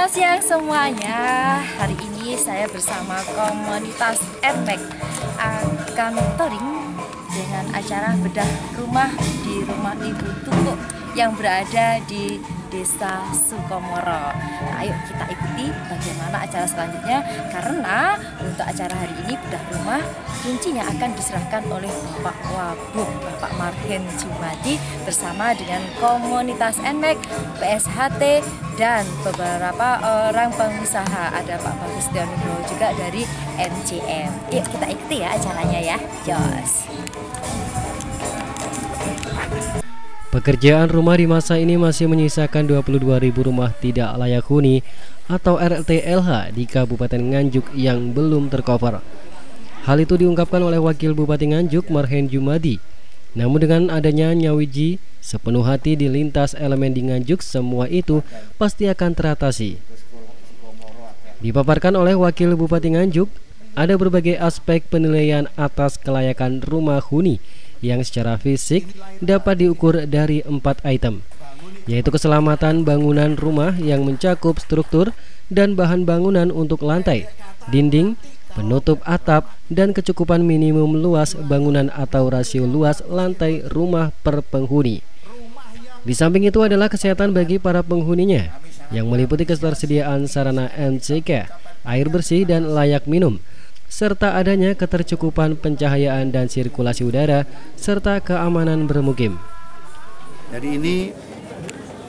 Selamat siang semuanya. Hari ini saya bersama komunitas NMAC akan touring dengan acara bedah rumah di rumah Ibu Tukuk yang berada di Desa Sukomoro. Nah, ayo kita ikuti bagaimana acara selanjutnya, karena untuk acara hari ini bedah rumah kuncinya akan diserahkan oleh Bapak Wabub, Bapak Marhen Jumadi bersama dengan komunitas NMAC, PSHT dan beberapa orang pengusaha. Ada Pak Bagus Nugroho juga dari MCM. Yuk kita ikuti ya acaranya ya. Jos. Pekerjaan rumah di masa ini masih menyisakan 22.000 rumah tidak layak huni atau RTLH di Kabupaten Nganjuk yang belum tercover. Hal itu diungkapkan oleh Wakil Bupati Nganjuk, Marhen Jumadi. Namun dengan adanya nyawiji sepenuh hati di lintas elemen di Nganjuk, semua itu pasti akan teratasi. Dipaparkan oleh Wakil Bupati Nganjuk, ada berbagai aspek penilaian atas kelayakan rumah huni yang secara fisik dapat diukur dari 4 item, yaitu keselamatan bangunan rumah yang mencakup struktur dan bahan bangunan untuk lantai, dinding, penutup atap, dan kecukupan minimum luas bangunan atau rasio luas lantai rumah per penghuni. Di samping itu adalah kesehatan bagi para penghuninya, yang meliputi ketersediaan sarana MCK, air bersih dan layak minum, serta adanya ketercukupan pencahayaan dan sirkulasi udara, serta keamanan bermukim. Jadi ini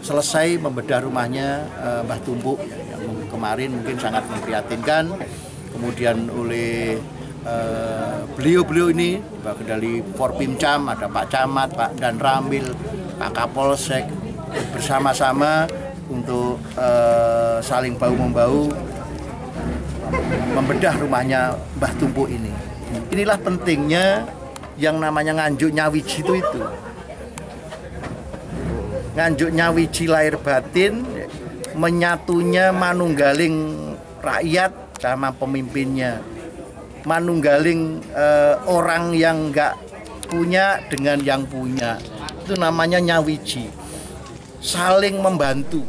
selesai membedah rumahnya Mbah Tumpuk yang kemarin mungkin sangat memprihatinkan. Kemudian oleh beliau-beliau ini dari Forpimcam, ada Pak Camat, Pak Dan Ramil, Pak Kapolsek, bersama-sama untuk saling bahu-membahu membedah rumahnya Mbah Tumpuk ini. Inilah pentingnya yang namanya Nganjuk Nyawiji itu. Nganjuk Nyawiji lahir batin, menyatunya manunggaling rakyat sama pemimpinnya, manunggaling orang yang nggak punya dengan yang punya. Itu namanya Nyawiji, saling membantu.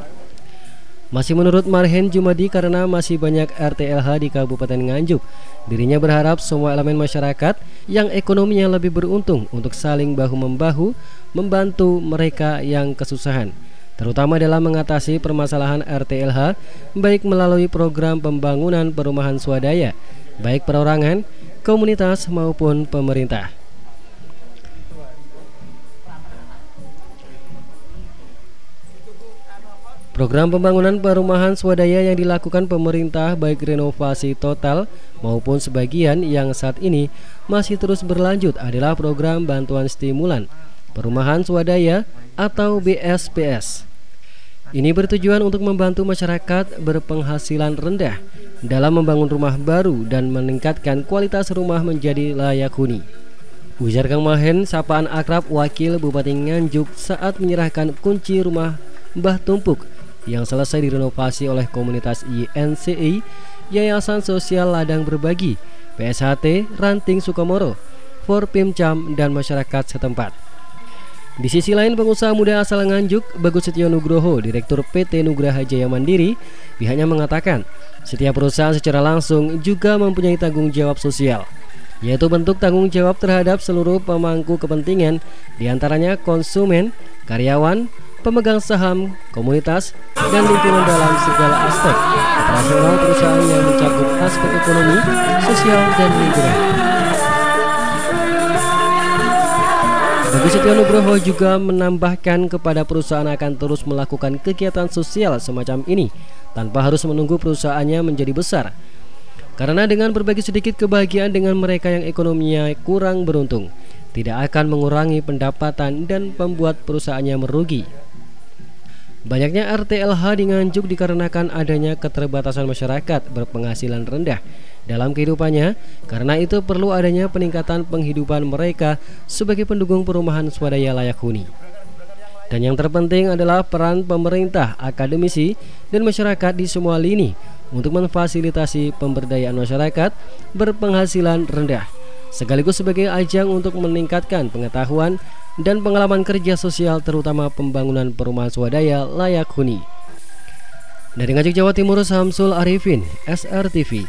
Masih menurut Marhen Jumadi, karena masih banyak RTLH di Kabupaten Nganjuk, dirinya berharap semua elemen masyarakat yang ekonominya lebih beruntung untuk saling bahu-membahu membantu mereka yang kesusahan, terutama dalam mengatasi permasalahan RTLH, baik melalui program pembangunan perumahan swadaya, baik perorangan, komunitas maupun pemerintah. Program pembangunan perumahan swadaya yang dilakukan pemerintah, baik renovasi total maupun sebagian yang saat ini masih terus berlanjut, adalah program bantuan stimulan perumahan swadaya atau BSPS. Ini bertujuan untuk membantu masyarakat berpenghasilan rendah dalam membangun rumah baru dan meningkatkan kualitas rumah menjadi layak huni. Ujar Kang Marhen, sapaan akrab Wakil Bupati Nganjuk saat menyerahkan kunci rumah Mbah Tumpuk yang selesai direnovasi oleh komunitas YNCI, Yayasan Sosial Ladang Berbagi, PSHT Ranting Sukomoro, Forpimcam, dan masyarakat setempat. Di sisi lain, pengusaha muda asal Nganjuk, Bagus Nugroho, Direktur PT Nugraha Jaya Mandiri, pihaknya mengatakan setiap perusahaan secara langsung juga mempunyai tanggung jawab sosial, yaitu bentuk tanggung jawab terhadap seluruh pemangku kepentingan, diantaranya konsumen, karyawan, pemegang saham, komunitas, dan lingkungan dalam segala aspek operasional perusahaan yang mencakup aspek ekonomi, sosial, dan lingkungan. Bagus Nugroho juga menambahkan kepada perusahaan akan terus melakukan kegiatan sosial semacam ini tanpa harus menunggu perusahaannya menjadi besar, karena dengan berbagi sedikit kebahagiaan dengan mereka yang ekonominya kurang beruntung, tidak akan mengurangi pendapatan dan membuat perusahaannya merugi. Banyaknya RTLH di Nganjuk dikarenakan adanya keterbatasan masyarakat berpenghasilan rendah dalam kehidupannya, karena itu perlu adanya peningkatan penghidupan mereka sebagai pendukung perumahan swadaya layak huni. Dan yang terpenting adalah peran pemerintah, akademisi, dan masyarakat di semua lini untuk memfasilitasi pemberdayaan masyarakat berpenghasilan rendah, sekaligus sebagai ajang untuk meningkatkan pengetahuan dan pengalaman kerja sosial, terutama pembangunan perumahan swadaya layak huni. Dari Nganjuk, Jawa Timur, Samsul Arifin, SRTV.